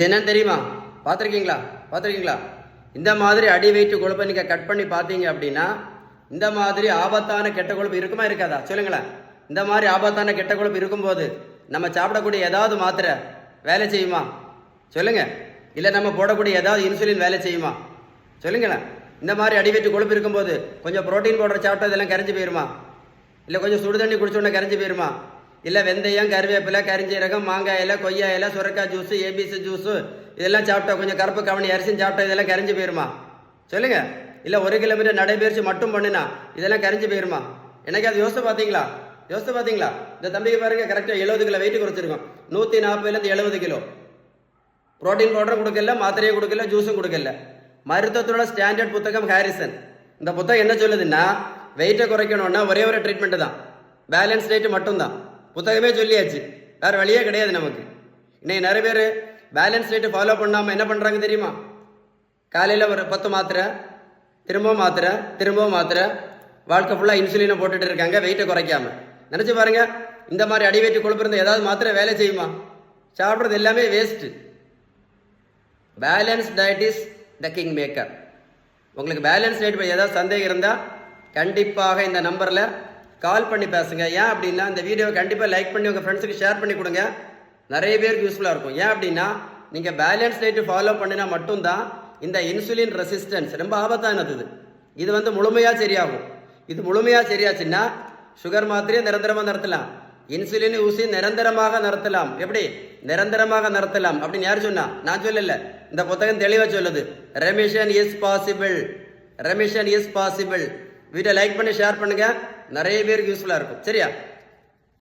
என்னன்னு தெரியுமா? பார்த்துருக்கீங்களா? பார்த்துருக்கீங்களா? இந்த மாதிரி அடி வெயிட் கொழுப்பை நீங்கள் கட் பண்ணி பார்த்தீங்க அப்படின்னா இந்த மாதிரி ஆபத்தான கெட்ட கொழுப்பு இருக்குமா இருக்காதா சொல்லுங்களேன். இந்த மாதிரி ஆபத்தான கெட்ட கொழுப்பு இருக்கும்போது நம்ம சாப்பிடக்கூடிய ஏதாவது மாத்திரை வேலை செய்யுமா சொல்லுங்க? இல்லை நம்ம போடக்கூடிய ஏதாவது இன்சுலின் வேலை செய்யுமா சொல்லுங்களேன்? இந்த மாதிரி அடி வெயிட் கொழுப்பு இருக்கும்போது கொஞ்சம் புரோட்டீன் பவுடர் சாப்பிட்டா இதெல்லாம் கரைஞ்சி போயிருமா? இல்லை கொஞ்சம் சுடு தண்ணி குடிச்சோடனே கரைஞ்சி போயிருமா? இல்லை வெந்தயம், கருவேப்பிலை, கரிஞ்சீரகம், மாங்காய் இலை, கொய்யா இலை, சுரக்காய் ஜூஸு, ஏபிசி ஜூஸு இதெல்லாம் சாப்பிட்டா, கொஞ்சம் கருப்பு கவனி அரிசியும் சாப்பிட்டா இதெல்லாம் கரைஞ்சி போயிருமா சொல்லுங்க? இல்லை 1 கிலோமீட்டர் நடைபயிற்சி மட்டும் பண்ணுனா இதெல்லாம் கரைஞ்சி போயிருமா? எனக்கு அது யோசித்து பார்த்தீங்களா? யோசித்து பார்த்தீங்களா? இந்த தம்பிக்கு பாருங்க, கரெக்டாக 70 கிலோ வெயிட் குறைச்சிருக்கோம். 140லேருந்து 70 கிலோ. புரோட்டீன் பவுடரும் கொடுக்கல, மாத்திரையும் கொடுக்கல, ஜூஸும் கொடுக்கல. மருத்துவத்தோட ஸ்டாண்டர்ட் புத்தகம் ஹாரிசன். இந்த புத்தகம் என்ன சொல்லுதுன்னா, வெயிட்டை குறைக்கணும்னா ஒரே ஒரு ட்ரீட்மெண்ட் தான், பேலன்ஸ் டயட் மட்டும்தான். புத்தகமே சொல்லியாச்சு, வேறு வழியே கிடையாது நமக்கு. இன்னைக்கு நிறைய பேர் பேலன்ஸ் டயட் ஃபாலோ பண்ணாமல் என்ன பண்ணுறாங்க தெரியுமா? காலையில் ஒரு 10 மாத்திரை, திரும்பவும் மாத்திரை, திரும்பவும் மாத்திரை, வாழ்க்கை ஃபுல்லாக இன்சுலினை போட்டுட்டு இருக்காங்க வெயிட்டை குறைக்காம. நினச்சி பாருங்க, இந்த மாதிரி அடி வெயிட்டு கொழுப்பு இருந்த ஏதாவது மாத்திரை வேலை செய்யுமா? சாப்பிட்றது எல்லாமே waste. Balance diet is the king maker. உங்களுக்கு பேலன்ஸ் டயட் ஏதாவது சந்தேகம் இருந்தால் கண்டிப்பாக இந்த நம்பரில் கால் பண்ணி பேசுங்க. ஏன் அப்படின்னா, இந்த வீடியோவை கண்டிப்பாக லைக் பண்ணி உங்கள் ஃப்ரெண்ட்ஸுக்கு ஷேர் பண்ணி கொடுங்க, நிறைய பேருக்கு யூஸ்ஃபுல்லாக இருக்கும். ஏன் அப்படின்னா, நீங்கள் பேலன்ஸ் டயட் ஃபாலோ பண்ணினா மட்டும்தான் இந்த இன்சுலின் ரெசிஸ்டன்ஸ் ரொம்ப ஆபத்தானது. இது முழுமையாக சரியாகும். இது முழுமையாக சரியாச்சுன்னா சுகர் மாத்திரையை நிரந்தரமாக நிறுத்தலாம், இன்சுலின் ஊசி நிரந்தரமாக நிறுத்தலாம். எப்படி நிரந்தரமாக நிறுத்தலாம் அப்படின்னு யார் சொன்னா? நான் சொல்லல, இந்த புத்தகம் தெளிவாக சொல்லுது. Remission is possible, remission is possible. Video like பண்ணி ஷேர் பண்ணுங்க, நிறைய பேருக்கு யூஸ்ஃபுல்லாக இருக்கும். சரியா?